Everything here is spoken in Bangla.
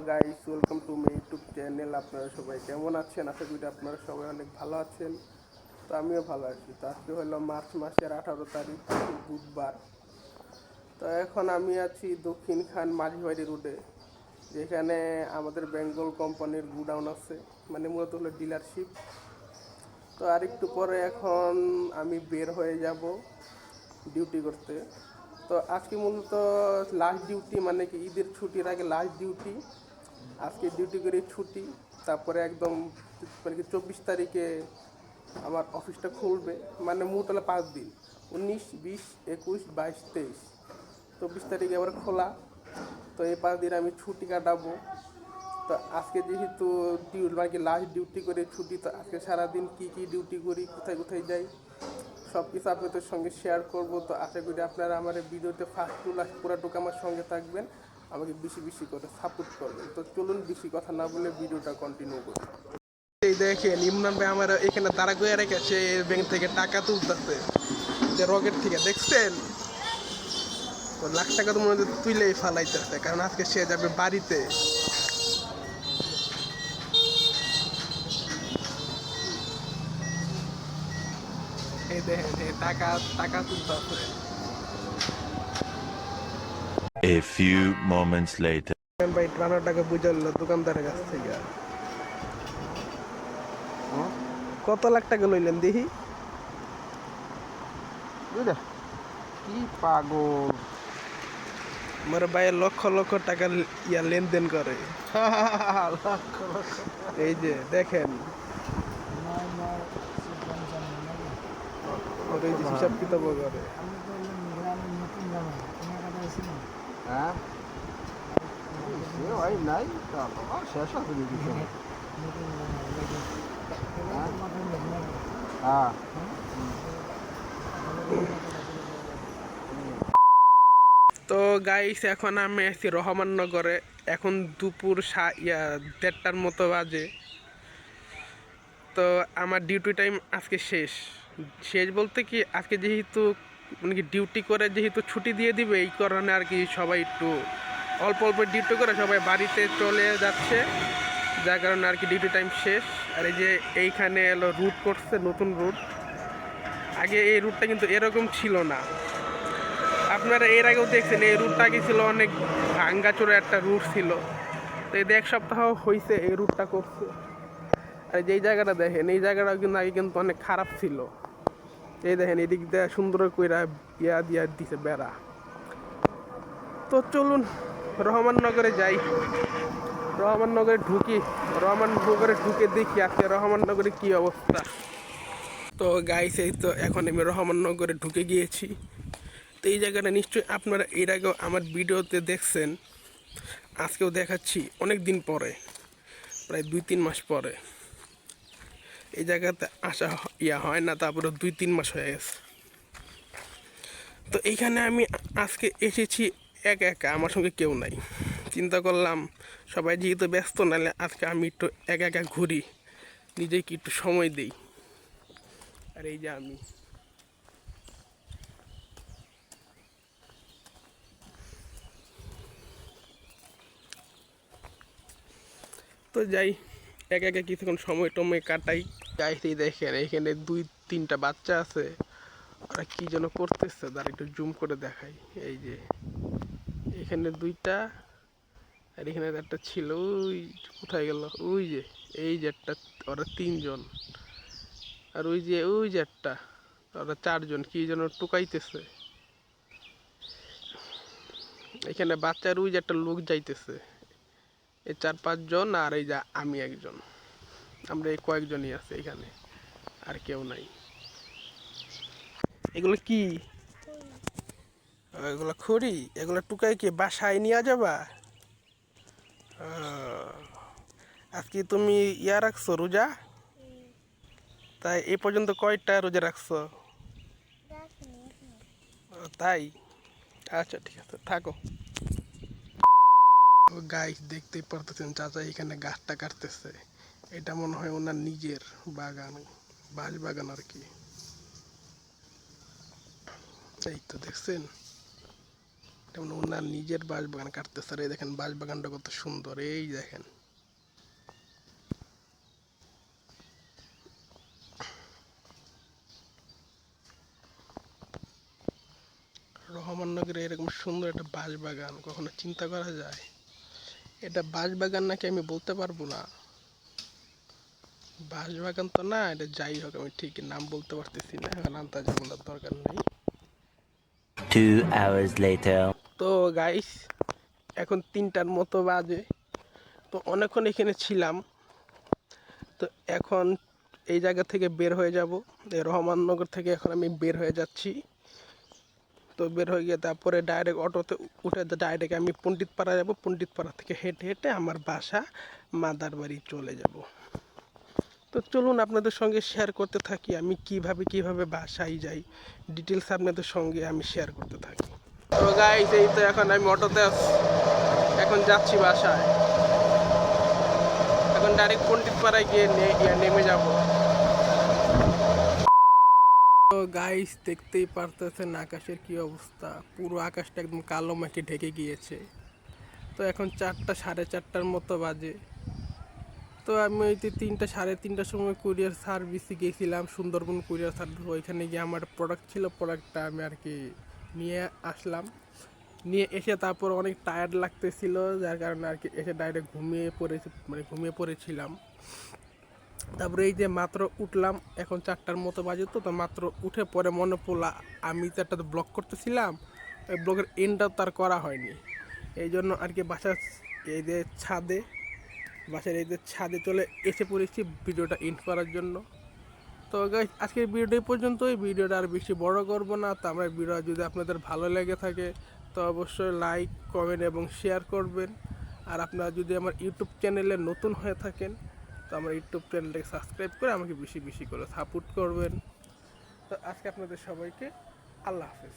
Guys, welcome to my YouTube channel. আপনারা সবাই কেমন আছেন? আশা করি আপনারা সবাই অনেক ভালো আছেন। তো আমিও ভালো আছি। তো আজকে হলো মার্চ মাসের 18 তারিখ, বুধবার। তো এখন আমি আছি দক্ষিণ খান মাঝিবাড়ি রোডে, যেখানে আমাদের বেঙ্গল কোম্পানির গুডাউন আছে, মানে মূলত হলো ডিলারশিপ। তো আর একটু পরে এখন আমি বের হয়ে যাব ডিউটি করতে। তো আজকে মূলত লাস্ট ডিউটি, মানে কি ঈদের ছুটির আগে লাস্ট ডিউটি। আজকে ডিউটি করে ছুটি, তারপরে একদম মানে কি 24 তারিখে আমার অফিসটা খুলবে। মানে মোট হলো 5 দিন, 19, 20, 21, 22, 23, 24 তারিখে আবার খোলা। তো এই 5 দিন আমি ছুটি কাটাবো। তো আজকে যেহেতু মানে কি লাস্ট ডিউটি করে ছুটি, তো আজকে সারাদিন কী কী ডিউটি করি, কোথায় কোথায় যাই, সব কিছু আপনাদের সঙ্গে শেয়ার করব। তো আশা করি আপনারা আমার এই ভিডিওতে ফার্স্ট টু লাস্ট পুরাটুকু আমার সঙ্গে থাকবেন, আমাকে বেশি বেশি করে সাপোর্ট করবেন। তো চলুন বেশি কথা না বলে ভিডিওটা কন্টিনিউ করি। এই দেখেন ইমরান ভাই আমার এখানে দাঁড়া করে রেখে সে ব্যাংক থেকে টাকা তুলতেছে, যে রকেট থেকে দেখছেন। লাখ টাকা তো মনে হয় তুইলেই ফালাইতেছে, কারণ আজকে সে যাবে বাড়িতে। এই দেখেন এই টাকা টাকা তুলতেছে। A few moments later. ভাই 53 টাকা বুঝালো দোকানদারের কাছ থেকে। কত লাখ টাকা লইলেন দেখি? কি পাগল! আমার ভাই লক্ষ লক্ষ টাকা লেনদেন করে। এই যে দেখেন, ওর এই যে হিসাব কিতাব করে। হ্যাঁ, ভাই নাই শেষ আছে কিছু। হ্যাঁ, তো গাইস, এখন আমি আছি রহমাননগরে। এখন দুপুর 1:30টার মতো বাজে। তো আমার ডিউটি টাইম আজকে শেষ। শেষ বলতে কি, আজকে যেহেতু মানে কি ডিউটি করে যেহেতু ছুটি দিয়ে দিবে, এই কারণে আর কি সবাই একটু অল্প অল্প ডিউটি করে সবাই বাড়িতে চলে যাচ্ছে, যার কারণে আর কি ডিউটি টাইম শেষ। আর এই যে এইখানে এলো রুট করছে, নতুন রুট। আগে এই রুটটা কিন্তু এরকম ছিল না, আপনারা এর আগেও দেখছেন। এই রুটটা আগে ছিল অনেক ভাঙ্গাচোরা একটা রুট ছিল। তো এই 1 সপ্তাহ হয়েছে এই রুটটা করছে। আর যেই জায়গাটা দেখেন, এই জায়গাটা কিন্তু আগে কিন্তু অনেক খারাপ ছিল। এই দেখেন এদিক দিয়ে সুন্দর কইরা দিয়া দিছে বেড়া। তো চলুন রহমাননগরে যাই, রহমাননগরে ঢুকি, রহমাননগরে ঢুকে দেখি আজকে রহমাননগরে কী অবস্থা। তো গাইস, এই তো এখন আমি রহমাননগরে ঢুকে গিয়েছি। তো এই জায়গাটা নিশ্চয়ই আপনারা এর আগেও আমার ভিডিওতে দেখছেন, আজকেও দেখাচ্ছি। অনেক দিন পরে, প্রায় 2-3 মাস পরে এই জায়গাতে আসা হয় না, তারপরে 2-3 মাস হয়ে গেছে। তো এইখানে আমি আজকে এসেছি একা একা, আমার সঙ্গে কেউ নাই। চিন্তা করলাম সবাই যেহেতু ব্যস্ত, নাহলে আজকে আমি একটু একা একা ঘুরি, নিজেকে একটু সময় দিই। আর এই যে আমি, তো যাই একা একা কিছুক্ষণ সময় টময় কাটাই। যাইতেই দেখেন এখানে 2-3টা বাচ্চা আছে, ওরা কি যেন করতেছে, তার একটু জুম করে দেখাই। এই যে এখানে 2টা, আর এখানে একটা ছিল, ওই কোথায় গেল, ওই যে এই যে একটা, ওরা 3জন। আর ওই যে একটা, ওরা 4জন কি যেন টুকাইতেছে। এখানে বাচ্চার ওই যে একটা লোক যাইতেছে। এই 4-5 জন, আর এই যে আমি একজন, আমরা এই কয়েকজনই আছে এখানে, আর কেউ নাই। এগুলো কি? এগুলো খড়ি, এগুলো টুকাই কি বাসায় নিয়ে যাবা? আজকে তুমি রাখছো রোজা? তাই এ পর্যন্ত কয়টা রোজা রাখছো? তাই, আচ্ছা ঠিক আছে, থাকো। গাইস, দেখতেই পারতেছেন চাচা এখানে গাছটা কাটতেছে। এটা মনে হয় ওনার নিজের বাগান, বাঁশ বাগান আর কি। এই তো দেখছেন। যেমন ওনার নিজের বাঁশবাগান কাটতেছে, আর এই দেখেন বাঁশবাগানটা কত সুন্দর, এই দেখেন। রহমাননগরে এরকম সুন্দর একটা বাঁশবাগান কখনো চিন্তা করা যায়? এটা বাঁশবাগান নাকি আমি বলতে পারবো না, বাঁশবাগান তো না, এটা যাই হোক আমি ঠিক নাম বলতে পারতেছি না, এখন আন্দাজে বলার দরকার নেই। 2 hours later. তো গাইস, এখন 3টার মতো বাজে। তো অনেকক্ষণ এখানে ছিলাম, তো এখন এই জায়গা থেকে বের হয়ে যাব। এই রহমাননগর থেকে এখন আমি বের হয়ে যাচ্ছি। তো বের হয়ে গিয়ে তারপরে ডাইরেক্ট অটোতে উঠে ডাইরেক্ট আমি পণ্ডিতপাড়া যাব। পণ্ডিতপাড়া থেকে হেঁটে হেঁটে আমার বাসা মাদারবাড়ি চলে যাব। তো চলুন আপনাদের সঙ্গে শেয়ার করতে থাকি আমি কিভাবে বাসায় যাই, ডিটেলস আপনাদের সঙ্গে আমি শেয়ার করতে থাকি। তো গাইস, এই তো এখন আমি অটোতে এখন যাচ্ছি বাসায়। এখন ডাইরেক্ট পণ্ডিতপাড়ায় গিয়ে নেমে যাব। তো গাইস, দেখতেই পারতেছেন আকাশের কি অবস্থা, পুরো আকাশটা একদম কালো মেঘে ঢেকে গিয়েছে। তো এখন 4টা 4:30টার মতো বাজে। তো আমি ওই 3টা 3:30টার সময় কুরিয়ার সার্ভিসে গিয়েছিলাম, সুন্দরবন কুরিয়ার সার্ভিস। ওইখানে গিয়ে আমার প্রোডাক্ট ছিল, প্রোডাক্টটা আমি আর কি নিয়ে আসলাম। নিয়ে এসে তারপর অনেক টায়ার্ড লাগতেছিল, যার কারণে আর কি এসে ডাইরেক্ট ঘুমিয়ে পড়েছিলাম। তারপরে এই যে মাত্র উঠলাম, এখন 4টার মতো বাজে। তো মাত্র উঠে পরে মনে পড়লো আমি তো একটা ব্লগ করতেছিলাম, ওই ব্লগের এন্ডটাও তার করা হয়নি। এই জন্য আর কি বাসার এই যে ছাদে চলে এসে পড়েছি ভিডিওটা এন্ড করার জন্য। তো গাইস, আজকের ভিডিওটা এই পর্যন্ত। এই ভিডিওটা আর বেশি বড় করব না। তো আমার ভিডিও যদি আপনাদের ভালো লেগে থাকে তো অবশ্যই লাইক, কমেন্ট এবং শেয়ার করবেন। আর আপনারা যদি আমার ইউটিউব চ্যানেলে নতুন হয়ে থাকেন তো আমার ইউটিউব চ্যানেলটাকে সাবস্ক্রাইব করে আমাকে বেশি বেশি করে সাপোর্ট করবেন। তো আজকে আপনাদের সবাইকে আল্লাহ হাফেজ।